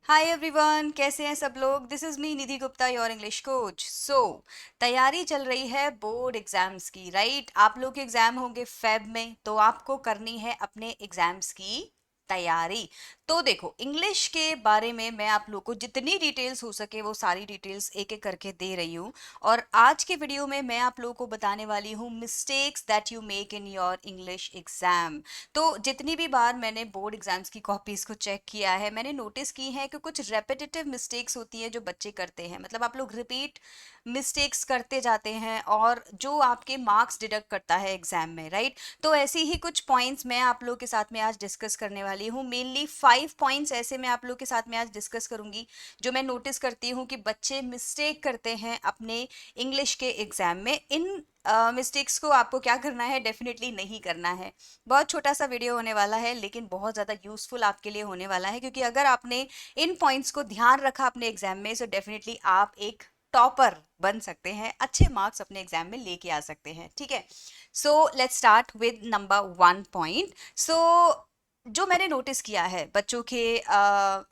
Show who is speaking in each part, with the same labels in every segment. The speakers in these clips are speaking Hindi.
Speaker 1: हाय एवरीवन, कैसे हैं सब लोग। This is me Nidhi Gupta, your English coach. तैयारी चल रही है बोर्ड एग्जाम्स की, राइट। आप लोग के एग्जाम होंगे फेब में, तो आपको करनी है अपने एग्जाम्स की तैयारी। तो देखो, इंग्लिश के बारे में मैं आप लोग को जितनी डिटेल्स हो सके वो सारी डिटेल्स एक एक करके दे रही हूँ। और आज के वीडियो में मैं आप लोगों को बताने वाली हूँ mistakes that you make in your English exam. तो जितनी भी बार मैंने बोर्ड एग्जाम्स की कॉपीज को चेक किया है, मैंने नोटिस की है कि कुछ रेपिटेटिव मिस्टेक्स होती हैं जो बच्चे करते हैं। मतलब आप लोग रिपीट मिस्टेक्स करते जाते हैं और जो आपके मार्क्स डिडक्ट करता है एग्जाम में, राइट। तो ऐसी ही कुछ पॉइंट्स मैं आप लोग के साथ में आज डिस्कस करने वाली हूँ। मेनली 5 पॉइंट्स ऐसे मैं आप लोग के साथ में आज डिस्कस करूंगी जो मैं नोटिस करती हूँ कि बच्चे मिस्टेक करते हैं अपने इंग्लिश के एग्जाम में। इन मिस्टेक्स को आपको क्या करना है, डेफिनेटली नहीं करना है। बहुत छोटा सा वीडियो होने वाला है लेकिन बहुत ज़्यादा यूजफुल आपके लिए होने वाला है, क्योंकि अगर आपने इन पॉइंट्स को ध्यान रखा अपने एग्जाम में, सो डेफिनेटली आप एक टॉपर बन सकते हैं, अच्छे मार्क्स अपने एग्जाम में लेके आ सकते हैं। ठीक है, so let's start with number 1 point. So जो मैंने नोटिस किया है बच्चों के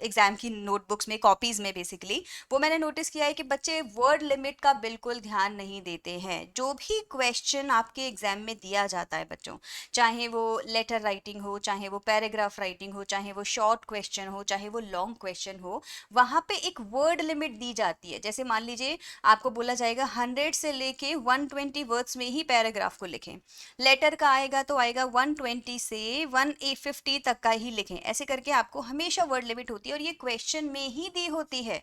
Speaker 1: एग्जाम की नोटबुक्स में, कॉपीज में बेसिकली, वो मैंने नोटिस किया है कि बच्चे वर्ड लिमिट का बिल्कुल ध्यान नहीं देते हैं। जो भी क्वेश्चन आपके एग्जाम में दिया जाता है बच्चों, चाहे वो लेटर राइटिंग हो, चाहे वो पैराग्राफ राइटिंग हो, चाहे वो शॉर्ट क्वेश्चन हो, चाहे वो लॉन्ग क्वेश्चन हो, वहाँ पे एक वर्ड लिमिट दी जाती है। जैसे मान लीजिए आपको बोला जाएगा 100 से लेके 120 वर्ड्स में ही पैराग्राफ को लिखें। लेटर का आएगा तो आएगा 120 से 150 तक का ही लिखें। ऐसे करके आपको हमेशा वर्ड लिमिट होती है और ये क्वेश्चन में ही दी होती है।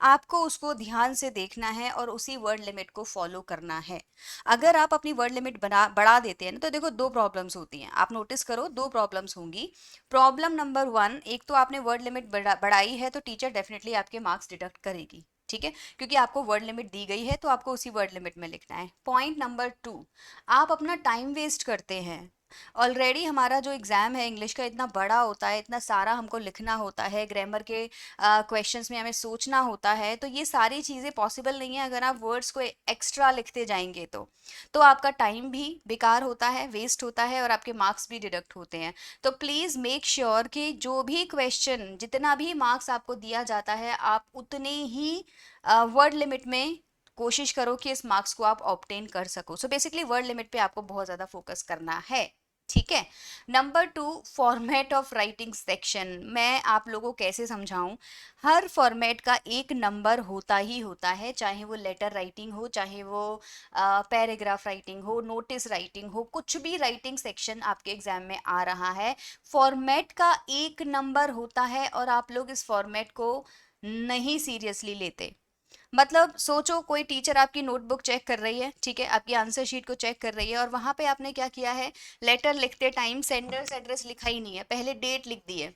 Speaker 1: आपको उसको ध्यान से देखना है और उसी वर्ड लिमिट को फॉलो करना है। अगर आप अपनी वर्ड लिमिट बढ़ा देते हैं ना, तो देखो दो प्रॉब्लम्स होती हैं। आप नोटिस करो, दो प्रॉब्लम्स होंगी। प्रॉब्लम नंबर 1, एक तो आपने वर्ड लिमिट बढ़ाई है तो टीचर डेफिनेटली आपके मार्क्स डिडक्ट करेगी। ठीक है, क्योंकि आपको वर्ड लिमिट दी गई है तो आपको उसी वर्ड लिमिट में लिखना है। पॉइंट नंबर 2, आप अपना टाइम वेस्ट करते हैं। ऑलरेडी हमारा जो एग्ज़ाम है इंग्लिश का इतना बड़ा होता है, इतना सारा हमको लिखना होता है, ग्रामर के क्वेश्चंस में हमें सोचना होता है, तो ये सारी चीज़ें पॉसिबल नहीं है अगर आप वर्ड्स को एक्स्ट्रा लिखते जाएंगे तो आपका टाइम भी बेकार होता है, वेस्ट होता है और आपके मार्क्स भी डिडक्ट होते हैं। तो प्लीज़ मेक श्योर कि जो भी क्वेश्चन, जितना भी मार्क्स आपको दिया जाता है, आप उतने ही वर्ड लिमिट में कोशिश करो कि इस मार्क्स को आप ऑब्टेन कर सको। सो बेसिकली वर्ड लिमिट पे आपको बहुत ज़्यादा फोकस करना है। ठीक है। Number 2, format of writing section. मैं आप लोगों को कैसे समझाऊं। हर फॉर्मेट का एक नंबर होता ही होता है, चाहे वो लेटर राइटिंग हो, चाहे वो पैराग्राफ राइटिंग हो, नोटिस राइटिंग हो, कुछ भी राइटिंग सेक्शन आपके एग्जाम में आ रहा है, फॉर्मेट का एक नंबर होता है और आप लोग इस फॉर्मेट को नहीं सीरियसली लेते। मतलब सोचो, कोई टीचर आपकी नोटबुक चेक कर रही है, ठीक है, आपकी आंसर शीट को चेक कर रही है और वहां पे आपने क्या किया है, लेटर लिखते टाइम सेंडर्स एड्रेस लिखा ही नहीं है, पहले डेट लिख दी है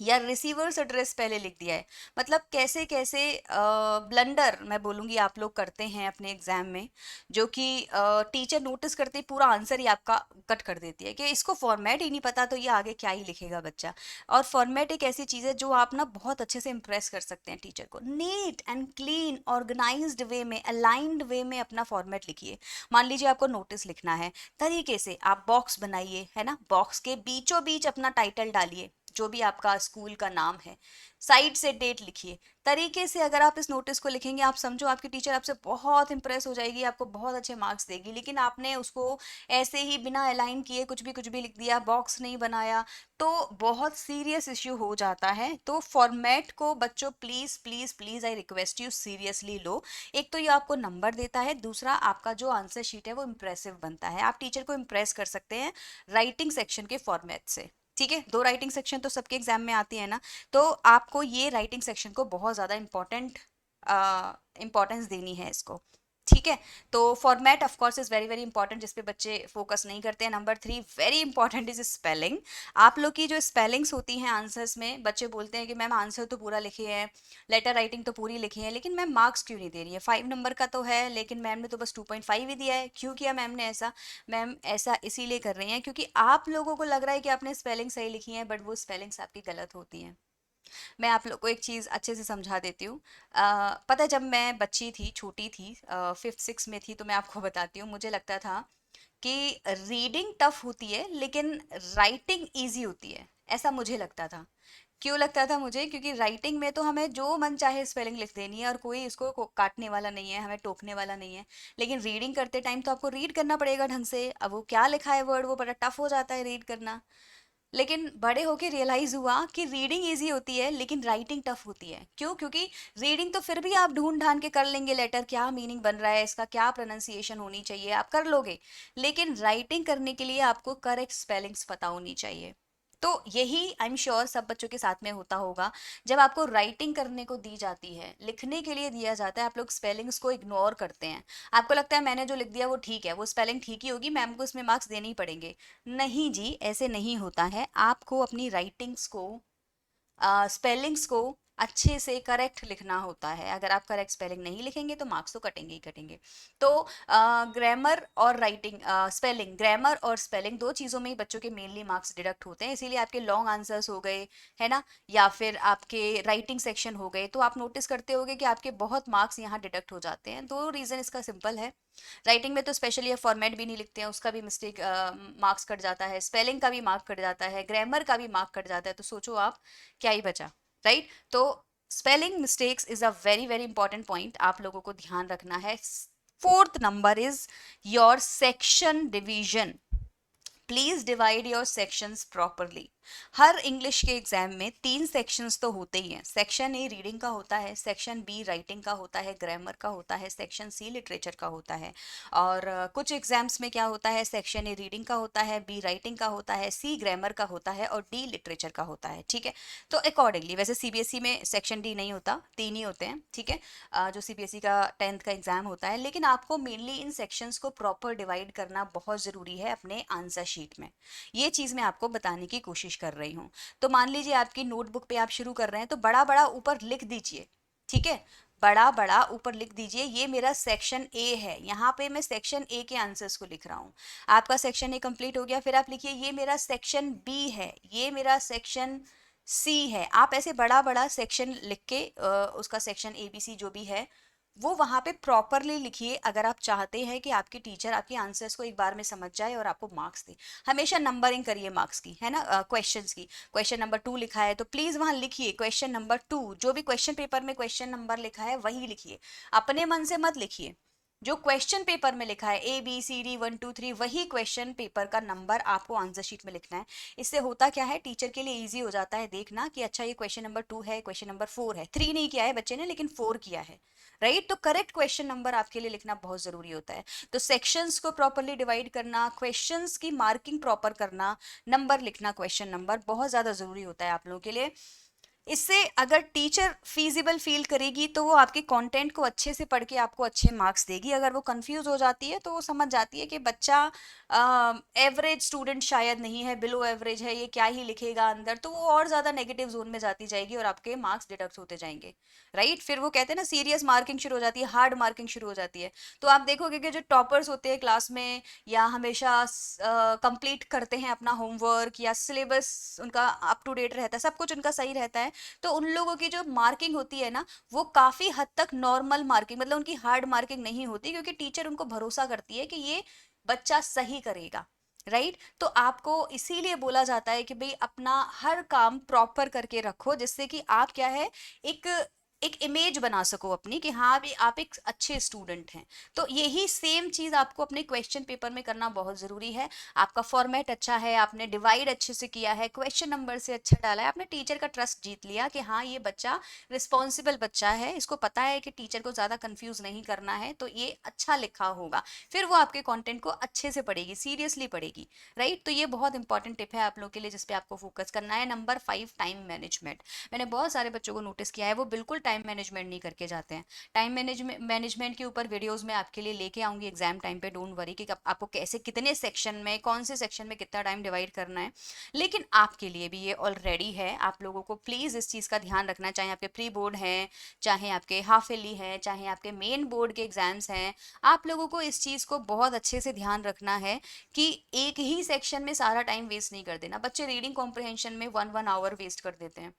Speaker 1: या रिसीवर्स एड्रेस पहले लिख दिया है। मतलब कैसे कैसे ब्लंडर मैं बोलूँगी आप लोग करते हैं अपने एग्जाम में, जो कि टीचर नोटिस करते ही पूरा आंसर ही आपका कट कर देती है कि इसको फॉर्मेट ही नहीं पता तो ये आगे क्या ही लिखेगा बच्चा। और फॉर्मेट एक ऐसी चीज़ है जो आप ना बहुत अच्छे से इंप्रेस कर सकते हैं टीचर को। नीट एंड क्लीन ऑर्गेनाइज्ड वे में, अलाइंड वे में अपना फॉर्मेट लिखिए। मान लीजिए आपको नोटिस लिखना है, तरीके से आप बॉक्स बनाइए, है ना, बॉक्स के बीचों बीच अपना टाइटल डालिए, जो भी आपका स्कूल का नाम है, साइड से डेट लिखिए। तरीके से अगर आप इस नोटिस को लिखेंगे, आप समझो आपकी टीचर आपसे बहुत इंप्रेस हो जाएगी, आपको बहुत अच्छे मार्क्स देगी। लेकिन आपने उसको ऐसे ही बिना अलाइन किए कुछ भी लिख दिया, बॉक्स नहीं बनाया, तो बहुत सीरियस इश्यू हो जाता है। तो फॉर्मेट को बच्चों please please please, I request you, seriously लो। एक तो ये आपको नंबर देता है, दूसरा आपका जो आंसर शीट है वो इम्प्रेसिव बनता है। आप टीचर को इम्प्रेस कर सकते हैं राइटिंग सेक्शन के फॉर्मेट से। ठीक है, दो राइटिंग सेक्शन तो सबके एग्जाम में आती है ना, तो आपको ये राइटिंग सेक्शन को बहुत ज़्यादा इंपॉर्टेंस देनी है इसको। ठीक है, तो format of course is very very important, जिसपे बच्चे फोकस नहीं करते हैं। Number 3, very important is spelling. आप लोग की जो स्पेलिंग्स होती हैं आंसर्स में, बच्चे बोलते हैं कि मैम आंसर तो पूरा लिखे हैं, लेटर राइटिंग तो पूरी लिखी है, लेकिन मैम मार्क्स क्यों नहीं दे रही है। 5 नंबर का तो है लेकिन मैम ने तो बस 2.5 ही दिया है। क्यों किया मैम ने ऐसा? मैम ऐसा इसीलिए कर रही हैं क्योंकि आप लोगों को लग रहा है कि आपने स्पेलिंग सही लिखी है, बट वो स्पेलिंग्स आपकी गलत होती हैं। मैं आप लोग को एक चीज़ अच्छे से समझा देती हूँ। पता है, जब मैं बच्ची थी, छोटी थी, 5th 6th में थी, तो मैं आपको बताती हूँ, मुझे लगता था कि रीडिंग टफ होती है लेकिन राइटिंग इजी होती है, ऐसा मुझे लगता था। क्यों लगता था मुझे? क्योंकि राइटिंग में तो हमें जो मन चाहे स्पेलिंग लिख देनी है और कोई इसको काटने वाला नहीं है, हमें टोकने वाला नहीं है। लेकिन रीडिंग करते टाइम तो आपको रीड करना पड़ेगा ढंग से। अब वो क्या लिखा है वर्ड, वो बड़ा टफ हो जाता है रीड करना। लेकिन बड़े होके रियलाइज हुआ कि रीडिंग इजी होती है लेकिन राइटिंग टफ होती है। क्यों? क्योंकि रीडिंग तो फिर भी आप ढूंढ ढांड के कर लेंगे, लेटर क्या मीनिंग बन रहा है, इसका क्या प्रोनाउंसिएशन होनी चाहिए, आप कर लोगे। लेकिन राइटिंग करने के लिए आपको करेक्ट स्पेलिंग्स पता होनी चाहिए। तो यही आई एम श्योर सब बच्चों के साथ में होता होगा। जब आपको राइटिंग करने को दी जाती है, लिखने के लिए दिया जाता है, आप लोग स्पेलिंग्स को इग्नोर करते हैं। आपको लगता है मैंने जो लिख दिया वो ठीक है, वो स्पेलिंग ठीक ही होगी, मैम को इसमें मार्क्स देने ही पड़ेंगे। नहीं जी, ऐसे नहीं होता है। आपको अपनी राइटिंग्स को, स्पेलिंग्स को अच्छे से करेक्ट लिखना होता है। अगर आप करेक्ट स्पेलिंग नहीं लिखेंगे तो मार्क्स तो कटेंगे ही कटेंगे। तो ग्रामर और राइटिंग, स्पेलिंग, ग्रामर और स्पेलिंग दो चीज़ों में ही बच्चों के मेनली मार्क्स डिडक्ट होते हैं। इसीलिए आपके लॉन्ग आंसर्स हो गए, है ना, या फिर आपके राइटिंग सेक्शन हो गए, तो आप नोटिस करते होगे कि आपके बहुत मार्क्स यहाँ डिडक्ट हो जाते हैं। दो रीज़न इसका सिंपल है। राइटिंग में तो स्पेशली आप फॉर्मेट भी नहीं लिखते हैं, उसका भी मिस्टेक मार्क्स कट जाता है, स्पेलिंग का भी मार्क कट जाता है, ग्रामर का भी मार्क कट जाता है। तो सोचो आप क्या ही बचा, राइट? तो spelling mistakes is a very very important point, आप लोगों को ध्यान रखना है। Fourth number is your section division. Please divide your sections properly. Her English के एग्जाम में 3 सेक्शंस तो होते ही हैं। सेक्शन ए रीडिंग का होता है, सेक्शन बी राइटिंग का होता है, ग्रामर का होता है, सेक्शन सी लिटरेचर का होता है। और कुछ एग्जाम्स में क्या होता है, सेक्शन ए रीडिंग का होता है, बी राइटिंग का होता है, सी ग्रामर का होता है और डी लिटरेचर का होता है। ठीक है, तो अकॉर्डिंगली, वैसे सीबीएसई में सेक्शन डी नहीं होता, 3 ही होते हैं। ठीक है, जो सीबीएसई का 10th का एग्जाम होता है। लेकिन आपको मेनली इन सेक्शंस को प्रॉपर डिवाइड करना बहुत ज़रूरी है अपने आंसर शीट में। ये चीज़ मैं आपको बताने की कोशिश कर रही हूँ। तो मान लीजिए आपकी नोटबुक पे आप शुरू कर रहे हैं, तो बड़ा बड़ा ऊपर लिख दीजिए। ठीक है, बड़ा बड़ा ऊपर लिख दीजिए, ये मेरा सेक्शन ए है, यहाँ पे मैं सेक्शन ए के आंसर्स को लिख रहा हूँ। आपका सेक्शन ए कंप्लीट हो गया, फिर आप लिखिए ये मेरा सेक्शन बी है, ये मेरा सेक्शन सी है। आप ऐसे बड़ा बड़ा सेक्शन लिख के उसका सेक्शन ए बी सी जो भी है वो वहाँ पे प्रॉपरली लिखिए, अगर आप चाहते हैं कि आपकी टीचर आपके आंसर्स को एक बार में समझ जाए और आपको मार्क्स दे। हमेशा नंबरिंग करिए मार्क्स की, है ना, क्वेश्चंस की। क्वेश्चन नंबर 2 लिखा है तो प्लीज़ वहाँ लिखिए क्वेश्चन नंबर 2। जो भी क्वेश्चन पेपर में क्वेश्चन नंबर लिखा है वही लिखिए, अपने मन से मत लिखिए। जो क्वेश्चन पेपर में लिखा है ABCD 1 2 3, वही क्वेश्चन पेपर का नंबर आपको आंसर शीट में लिखना है। इससे होता क्या है, टीचर के लिए इजी हो जाता है देखना कि अच्छा ये क्वेश्चन नंबर 2 है, क्वेश्चन नंबर 4 है। 3 नहीं किया है बच्चे ने, लेकिन 4 किया है, राइट? तो करेक्ट क्वेश्चन नंबर आपके लिए लिखना बहुत जरूरी होता है। तो सेक्शंस को प्रॉपरली डिवाइड करना, क्वेश्चंस की मार्किंग प्रॉपर करना, नंबर लिखना, क्वेश्चन नंबर बहुत ज्यादा जरूरी होता है आप लोगों के लिए। इससे अगर टीचर फीजिबल फील करेगी तो वो आपके कंटेंट को अच्छे से पढ़ के आपको अच्छे मार्क्स देगी। अगर वो कंफ्यूज हो जाती है तो वो समझ जाती है कि बच्चा एवरेज स्टूडेंट शायद नहीं है, बिलो एवरेज है, ये क्या ही लिखेगा अंदर, तो वो और ज़्यादा नेगेटिव जोन में जाती जाएगी और आपके मार्क्स डिडक्ट होते जाएंगे, राइट? फिर वो कहते हैं ना, सीरियस मार्किंग शुरू हो जाती है, हार्ड मार्किंग शुरू हो जाती है। तो आप देखोगे कि जो टॉपर्स होते हैं क्लास में, या हमेशा कंप्लीट करते हैं अपना होमवर्क, या सिलेबस उनका अप टू डेट रहता है, सब कुछ उनका सही रहता है, तो उन लोगों की जो मार्किंग होती है ना, वो काफी हद तक नॉर्मल मार्किंग, मतलब उनकी हार्ड मार्किंग नहीं होती, क्योंकि टीचर उनको भरोसा करती है कि ये बच्चा सही करेगा, राइट? तो आपको इसीलिए बोला जाता है कि भाई अपना हर काम प्रॉपर करके रखो, जिससे कि आप क्या है, एक एक इमेज बना सको अपनी कि हाँ भी आप एक अच्छे स्टूडेंट हैं। तो यही सेम चीज आपको अपने क्वेश्चन पेपर में करना बहुत जरूरी है। आपका फॉर्मेट अच्छा है, आपने डिवाइड अच्छे से किया है, क्वेश्चन नंबर से अच्छा डाला है, आपने टीचर का ट्रस्ट जीत लिया कि हाँ ये बच्चा रिस्पॉन्सिबल बच्चा है, इसको पता है कि टीचर को ज्यादा कंफ्यूज नहीं करना है, तो ये अच्छा लिखा होगा। फिर वो आपके कंटेंट को अच्छे से पढ़ेगी, सीरियसली पढ़ेगी, राइट? तो ये बहुत इंपॉर्टेंट टिप है आप लोग के लिए, जिसपे आपको फोकस करना है। Number 5, time management. मैंने बहुत सारे बच्चों को नोटिस किया है, वो बिल्कुल टाइम मैनेजमेंट नहीं करके जाते हैं। टाइम मैनेजमेंट के ऊपर वीडियोस मैं आपके लिए लेके आऊंगी एग्जाम टाइम पे, डोंट वरी, कि आपको कैसे, कितने सेक्शन में, कौन से सेक्शन में कितना टाइम डिवाइड करना है। लेकिन आपके लिए भी ये ऑलरेडी है, आप लोगों को प्लीज इस चीज का ध्यान रखना है, चाहे आपके प्री बोर्ड हैं, चाहे आपके हाफ ईयरली हैं, चाहे आपके मेन बोर्ड के एग्जाम्स हैं। आप लोगों को इस चीज को बहुत अच्छे से ध्यान रखना है कि एक ही सेक्शन में सारा टाइम वेस्ट नहीं कर देना। बच्चे रीडिंग कॉम्प्रिहेंशन में 1 1 आवर वेस्ट कर देते हैं,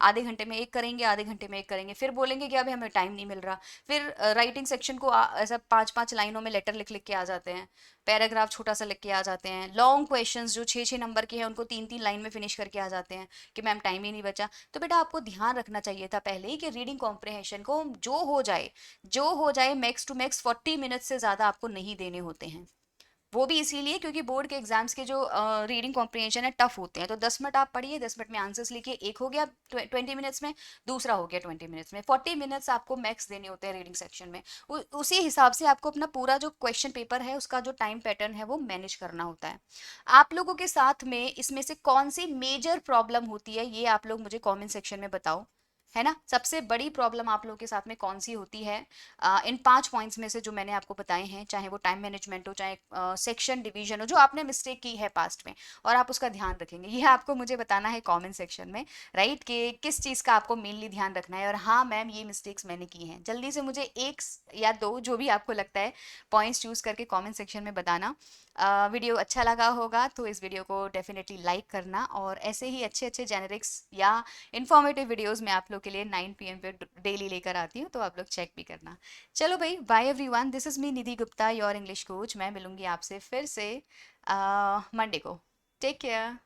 Speaker 1: आधे घंटे में एक करेंगे, आधे घंटे में एक करेंगे, फिर बोलेंगे कि अभी हमें टाइम नहीं मिल रहा। फिर राइटिंग सेक्शन को ऐसा 5-5 लाइनों में लेटर लिख लिख के आ जाते हैं, पैराग्राफ छोटा सा लिख के आ जाते हैं, लॉन्ग क्वेश्चंस जो 6-6 नंबर के हैं उनको 3-3 लाइन में फिनिश करके आ जाते हैं कि मैम टाइम ही नहीं बचा। तो बेटा आपको ध्यान रखना चाहिए था पहले ही कि रीडिंग कॉम्प्रिहेंशन को जो हो जाए मैक्स टू मैक्स 40 मिनट से ज़्यादा आपको नहीं देने होते हैं। वो भी इसीलिए क्योंकि बोर्ड के एग्जाम्स के जो रीडिंग कॉम्प्रिहेंशन है टफ होते हैं। तो 10 मिनट आप पढ़िए, 10 मिनट में आंसर्स लिखिए, एक हो गया 20 मिनट्स में, दूसरा हो गया 20 मिनट्स में। 40 मिनट्स आपको मैक्स देने होते हैं रीडिंग सेक्शन में। उसी हिसाब से आपको अपना पूरा जो क्वेश्चन पेपर है उसका जो टाइम पैटर्न है वो मैनेज करना होता है। आप लोगों के साथ में इसमें से कौन सी मेजर प्रॉब्लम होती है ये आप लोग मुझे कॉमेंट सेक्शन में बताओ, है ना। सबसे बड़ी प्रॉब्लम आप लोगों के साथ में कौन सी होती है इन 5 पॉइंट्स में से जो मैंने आपको बताए हैं, चाहे वो टाइम मैनेजमेंट हो, चाहे सेक्शन डिवीजन हो, जो आपने मिस्टेक की है पास्ट में और आप उसका ध्यान रखेंगे, ये आपको मुझे बताना है कमेंट सेक्शन में, राइट, कि किस चीज़ का आपको मेनली ध्यान रखना है। और हाँ मैम ये मिस्टेक्स मैंने की हैं, जल्दी से मुझे एक या दो जो भी आपको लगता है पॉइंट्स चूज़ करके कमेंट सेक्शन में बताना। वीडियो अच्छा लगा होगा तो इस वीडियो को डेफिनेटली लाइक करना, और ऐसे ही अच्छे अच्छे जेनेरिक्स या इन्फॉर्मेटिव वीडियोस मैं आप लोग के लिए 9 PM पे डेली लेकर आती हूँ, तो आप लोग चेक भी करना। चलो भाई, bye everyone, this is me Nidhi Gupta, your English coach. मैं मिलूंगी आपसे फिर से मंडे को। Take care.